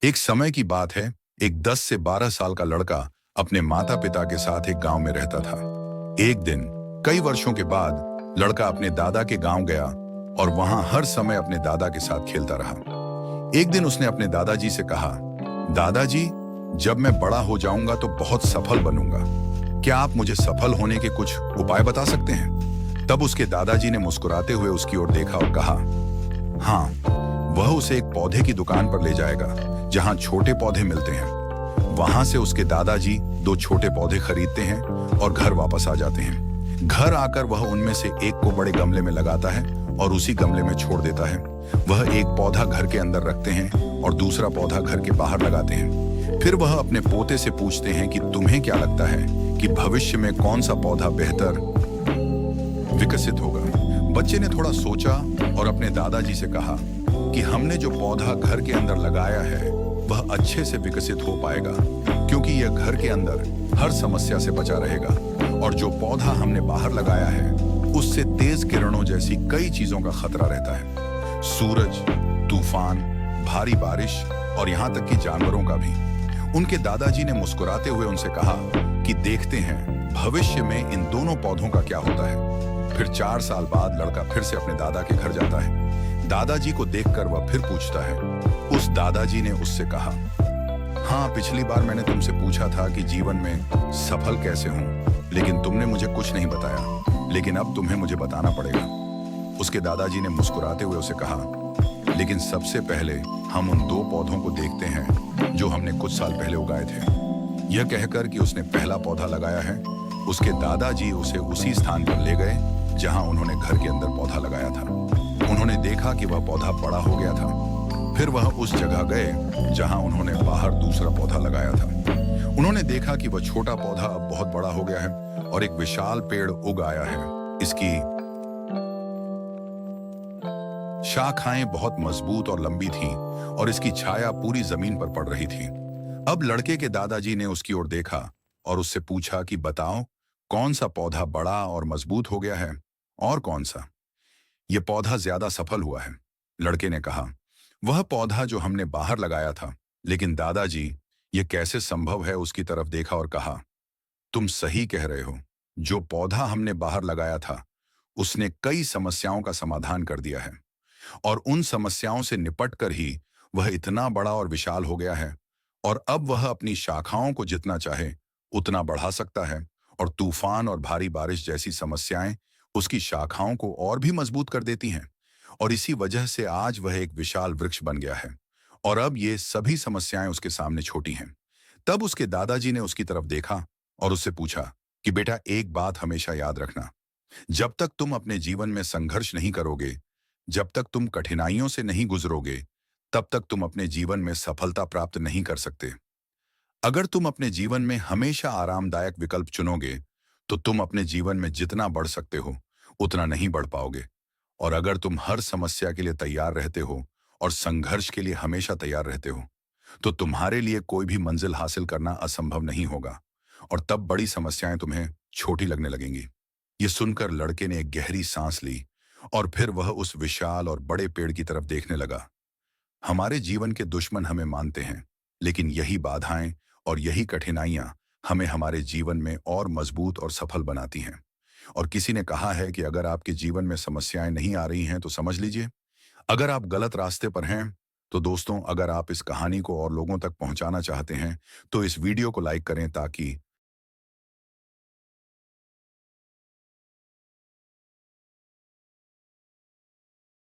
एक समय की बात है। एक 10 से 12 साल का लड़का अपने माता पिता के साथ एक गांव में रहता था। एक दिन कई वर्षों के बाद लड़का अपने दादा के गांव गया और वहां हर समय अपने दादा के साथ खेलता रहा। एक दिन उसने अपने दादाजी से कहा, दादाजी, जब मैं बड़ा हो जाऊंगा तो बहुत सफल बनूंगा। क्या आप मुझे सफल होने के कुछ उपाय बता सकते हैं? तब उसके दादाजी ने मुस्कुराते हुए उसकी ओर देखा और कहा, हाँ, वह उसे एक पौधे की दुकान पर ले जाएगा जहां छोटे पौधे मिलते हैं। वहां से उसके दादाजी 2 छोटे पौधे खरीदते हैं और घर वापस आ जाते हैं। घर आकर वह उनमें से एक को बड़े गमले में लगाता है और उसी गमले में छोड़ देता है। वह एक पौधा घर के अंदर रखते हैं और दूसरा पौधा घर के बाहर लगाते हैं। फिर वह अपने पोते से पूछते हैं कि तुम्हें क्या लगता है कि भविष्य में कौन सा पौधा बेहतर विकसित होगा? बच्चे ने थोड़ा सोचा और अपने दादाजी से कहा कि हमने जो पौधा घर के अंदर लगाया है वह अच्छे से विकसित हो पाएगा, क्योंकि यह घर के अंदर हर समस्या से बचा रहेगा, और जो पौधा हमने बाहर लगाया है उससे तेज किरणों जैसी कई चीजों का खतरा रहता है। सूरज, तूफान, भारी बारिश और यहाँ तक कि जानवरों का भी। उनके दादाजी ने मुस्कुराते हुए उनसे कहा कि देखते हैं भविष्य में इन दोनों पौधों का क्या होता है। फिर 4 साल बाद लड़का फिर से अपने दादा के घर जाता है। दादाजी को देखकर वह फिर पूछता है। उस दादाजी ने उससे कहा, हाँ, पिछली बार मैंने तुमसे पूछा था कि जीवन में सफल कैसे हूं, लेकिन तुमने मुझे कुछ नहीं बताया, लेकिन अब तुम्हें मुझे बताना पड़ेगा। उसके दादाजी ने मुस्कुराते हुए उसे कहा, लेकिन सबसे पहले हम उन 2 पौधों को देखते हैं जो हमने कुछ साल पहले उगाए थे। यह कहकर कि उसने पहला पौधा लगाया है, उसके दादाजी उसे उसी स्थान पर ले गए जहां उन्होंने घर के अंदर पौधा लगाया था। उन्होंने देखा कि वह पौधा बड़ा हो गया था। फिर वह उस जगह गए जहां उन्होंने बाहर दूसरा पौधा लगाया था। उन्होंने देखा कि वह छोटा पौधा अब बहुत बड़ा हो गया है और एक विशाल पेड़ उग आया है। इसकी शाखाएं बहुत मजबूत और लंबी थीं और इसकी छाया पूरी जमीन पर पड़ रही थी। अब लड़के के दादाजी ने उसकी ओर देखा और उससे पूछा कि बताओ, कौन सा पौधा बड़ा और मजबूत हो गया है और कौन सा? यह पौधा ज्यादा सफल हुआ है। लड़के ने कहा, वह पौधा जो हमने बाहर लगाया था। लेकिन दादाजी, यह कैसे संभव है? उसकी तरफ देखा और कहा, तुम सही कह रहे हो। जो पौधा हमने बाहर लगाया था उसने कई समस्याओं का समाधान कर दिया है, और उन समस्याओं से निपट कर ही वह इतना बड़ा और विशाल हो गया है, और अब वह अपनी शाखाओं को जितना चाहे उतना बढ़ा सकता है, और तूफान और भारी बारिश जैसी समस्याएं उसकी शाखाओं को और भी मजबूत कर देती हैं, और इसी वजह से आज वह एक विशाल वृक्ष बन गया है, और अब ये सभी समस्याएं उसके सामने छोटी हैं। तब उसके दादाजी ने उसकी तरफ देखा और उससे पूछा कि बेटा, एक बात हमेशा याद रखना, जब तक तुम अपने जीवन में संघर्ष नहीं करोगे, जब तक तुम कठिनाइयों से नहीं गुजरोगे, तब तक तुम अपने जीवन में सफलता प्राप्त नहीं कर सकते। अगर तुम अपने जीवन में हमेशा आरामदायक विकल्प चुनोगे तो तुम अपने जीवन में जितना बढ़ सकते हो उतना नहीं बढ़ पाओगे, और अगर तुम हर समस्या के लिए तैयार रहते हो और संघर्ष के लिए हमेशा तैयार रहते हो तो तुम्हारे लिए कोई भी मंजिल हासिल करना असंभव नहीं होगा, और तब बड़ी समस्याएं तुम्हें छोटी लगने लगेंगी। ये सुनकर लड़के ने एक गहरी सांस ली और फिर वह उस विशाल और बड़े पेड़ की तरफ देखने लगा। हमारे जीवन के दुश्मन हमें मानते हैं, लेकिन यही बाधाएं और यही कठिनाइयां हमें हमारे जीवन में और मजबूत और सफल बनाती हैं। और किसी ने कहा है कि अगर आपके जीवन में समस्याएं नहीं आ रही हैं तो समझ लीजिए, अगर आप गलत रास्ते पर हैं। तो दोस्तों, अगर आप इस कहानी को और लोगों तक पहुंचाना चाहते हैं तो इस वीडियो को लाइक करें ताकि